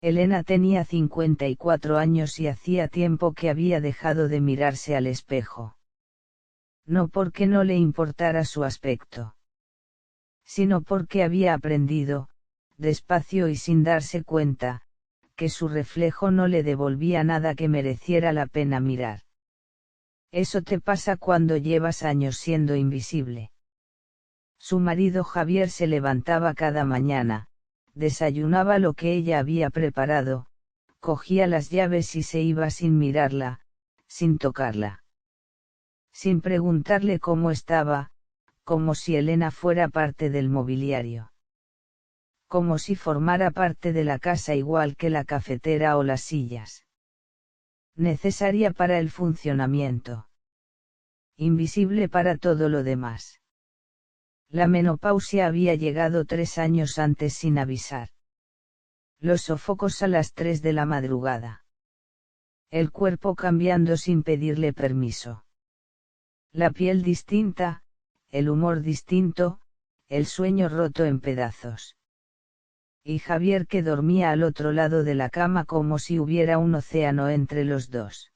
Elena tenía 54 años y hacía tiempo que había dejado de mirarse al espejo. No porque no le importara su aspecto, sino porque había aprendido, despacio y sin darse cuenta, que su reflejo no le devolvía nada que mereciera la pena mirar. Eso te pasa cuando llevas años siendo invisible. Su marido Javier se levantaba cada mañana, desayunaba lo que ella había preparado, cogía las llaves y se iba sin mirarla, sin tocarla. Sin preguntarle cómo estaba, como si Elena fuera parte del mobiliario. Como si formara parte de la casa igual que la cafetera o las sillas. Necesaria para el funcionamiento. Invisible para todo lo demás. La menopausia había llegado 3 años antes sin avisar. Los sofocos a las 3 de la madrugada. El cuerpo cambiando sin pedirle permiso. La piel distinta, el humor distinto, el sueño roto en pedazos. Y Javier que dormía al otro lado de la cama como si hubiera un océano entre los dos.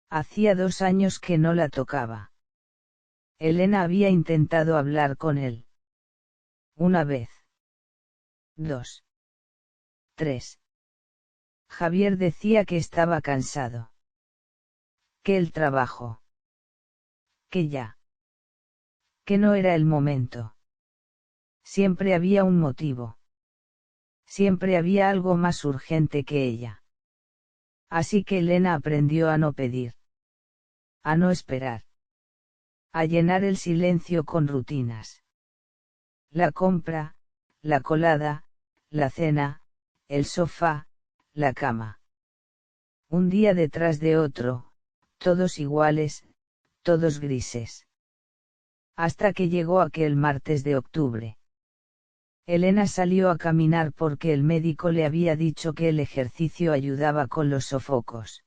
Hacía 2 años que no la tocaba. Elena había intentado hablar con él. Una vez. 2. 3. Javier decía que estaba cansado. Que el trabajo. Que ya. Que no era el momento. Siempre había un motivo. Siempre había algo más urgente que ella. Así que Elena aprendió a no pedir. A no esperar. A llenar el silencio con rutinas. La compra, la colada, la cena, el sofá, la cama. Un día detrás de otro, todos iguales, todos grises. Hasta que llegó aquel martes de octubre. Elena salió a caminar porque el médico le había dicho que el ejercicio ayudaba con los sofocos.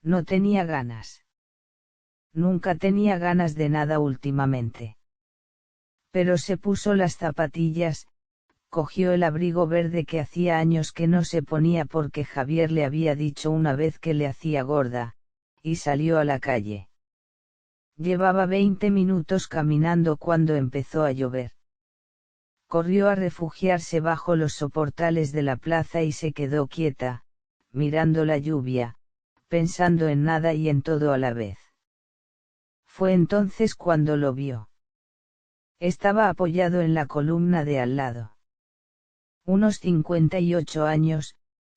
No tenía ganas. Nunca tenía ganas de nada últimamente. Pero se puso las zapatillas, cogió el abrigo verde que hacía años que no se ponía porque Javier le había dicho una vez que le hacía gorda, y salió a la calle. Llevaba 20 minutos caminando cuando empezó a llover. Corrió a refugiarse bajo los soportales de la plaza y se quedó quieta, mirando la lluvia, pensando en nada y en todo a la vez. Fue entonces cuando lo vio. Estaba apoyado en la columna de al lado. Unos 58 años,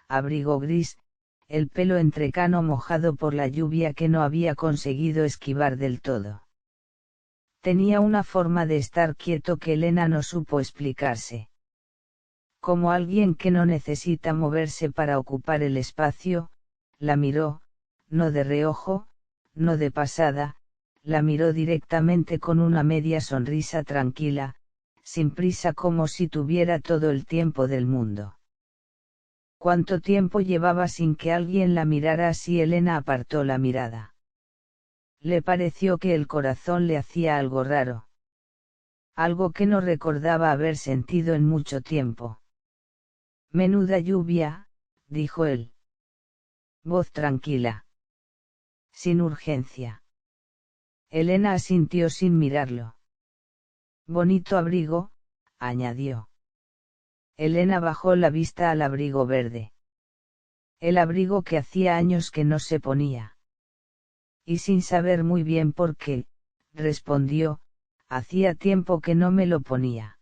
abrigo gris, el pelo entrecano mojado por la lluvia que no había conseguido esquivar del todo. Tenía una forma de estar quieto que Elena no supo explicarse. Como alguien que no necesita moverse para ocupar el espacio, la miró, no de reojo, no de pasada, la miró directamente con una media sonrisa tranquila, sin prisa como si tuviera todo el tiempo del mundo. ¿Cuánto tiempo llevaba sin que alguien la mirara así? Elena apartó la mirada. Le pareció que el corazón le hacía algo raro. Algo que no recordaba haber sentido en mucho tiempo. Menuda lluvia, dijo él. Voz tranquila. Sin urgencia. Elena asintió sin mirarlo. Bonito abrigo, añadió. Elena bajó la vista al abrigo verde. El abrigo que hacía años que no se ponía. Y sin saber muy bien por qué, respondió, hacía tiempo que no me lo ponía.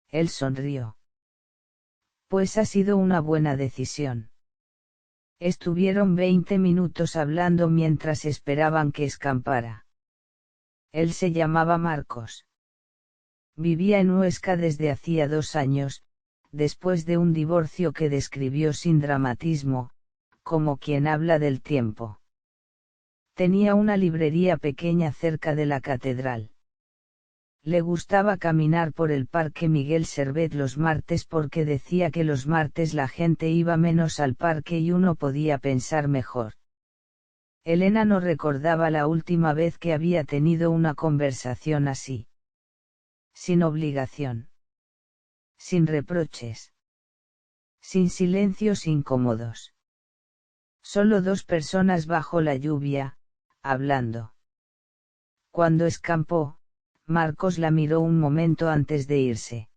Él sonrió. Pues ha sido una buena decisión. Estuvieron 20 minutos hablando mientras esperaban que escampara. Él se llamaba Marcos. Vivía en Huesca desde hacía 2 años, después de un divorcio que describió sin dramatismo, como quien habla del tiempo. Tenía una librería pequeña cerca de la catedral. Le gustaba caminar por el Parque Miguel Servet los martes porque decía que los martes la gente iba menos al parque y uno podía pensar mejor. Elena no recordaba la última vez que había tenido una conversación así. Sin obligación. Sin reproches. Sin silencios incómodos. Solo dos personas bajo la lluvia, hablando. Cuando escampó, Marcos la miró un momento antes de irse.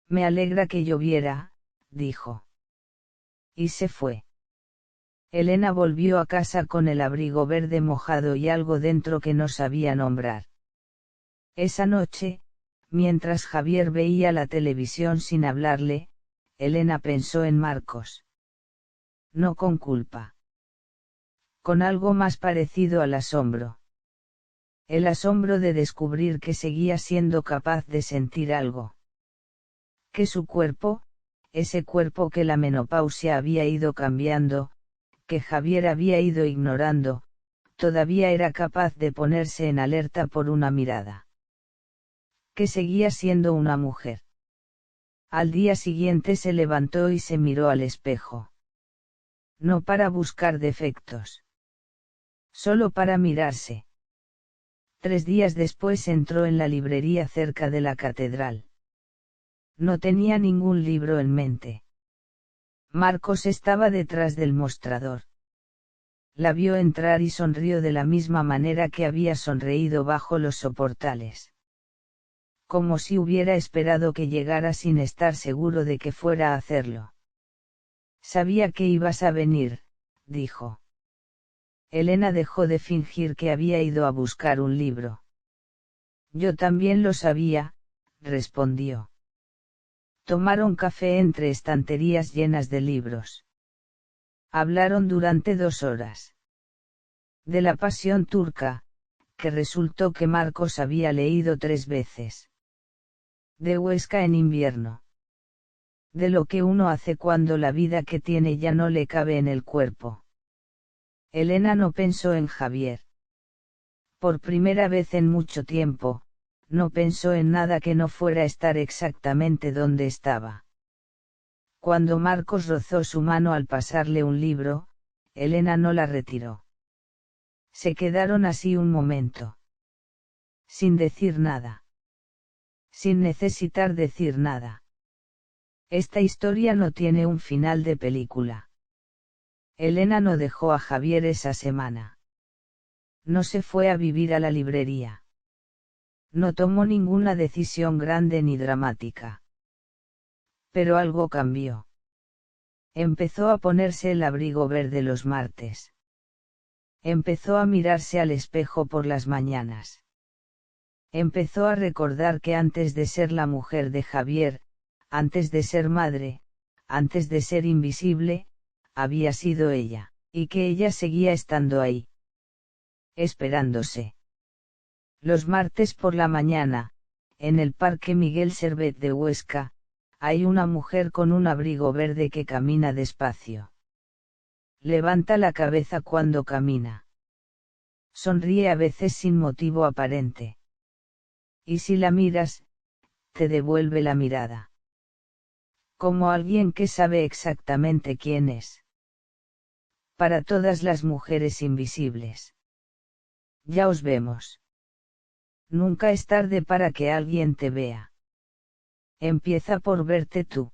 Me alegra que lloviera, dijo. Y se fue. Elena volvió a casa con el abrigo verde mojado y algo dentro que no sabía nombrar. Esa noche, mientras Javier veía la televisión sin hablarle, Elena pensó en Marcos. No con culpa. Con algo más parecido al asombro. El asombro de descubrir que seguía siendo capaz de sentir algo. Que su cuerpo, ese cuerpo que la menopausia había ido cambiando, que Javier había ido ignorando, todavía era capaz de ponerse en alerta por una mirada. Que seguía siendo una mujer. Al día siguiente se levantó y se miró al espejo. No para buscar defectos. Solo para mirarse. 3 días después entró en la librería cerca de la catedral. No tenía ningún libro en mente. Marcos estaba detrás del mostrador. La vio entrar y sonrió de la misma manera que había sonreído bajo los soportales. Como si hubiera esperado que llegara sin estar seguro de que fuera a hacerlo. Sabía que ibas a venir, dijo. Elena dejó de fingir que había ido a buscar un libro. Yo también lo sabía, respondió. Tomaron café entre estanterías llenas de libros. Hablaron durante 2 horas. De la pasión turca, que resultó que Marcos había leído 3 veces. De Huesca en invierno. De lo que uno hace cuando la vida que tiene ya no le cabe en el cuerpo. Elena no pensó en Javier. Por primera vez en mucho tiempo, no pensó en nada que no fuera estar exactamente donde estaba. Cuando Marcos rozó su mano al pasarle un libro, Elena no la retiró. Se quedaron así un momento. Sin decir nada. Sin necesitar decir nada. Esta historia no tiene un final de película. Elena no dejó a Javier esa semana. No se fue a vivir a la librería. No tomó ninguna decisión grande ni dramática. Pero algo cambió. Empezó a ponerse el abrigo verde los martes. Empezó a mirarse al espejo por las mañanas. Empezó a recordar que antes de ser la mujer de Javier, antes de ser madre, antes de ser invisible, había sido ella, y que ella seguía estando ahí. Esperándose. Los martes por la mañana, en el Parque Miguel Servet de Huesca, hay una mujer con un abrigo verde que camina despacio. Levanta la cabeza cuando camina. Sonríe a veces sin motivo aparente. Y si la miras, te devuelve la mirada. Como alguien que sabe exactamente quién es. Para todas las mujeres invisibles. Ya os vemos. Nunca es tarde para que alguien te vea. Empieza por verte tú.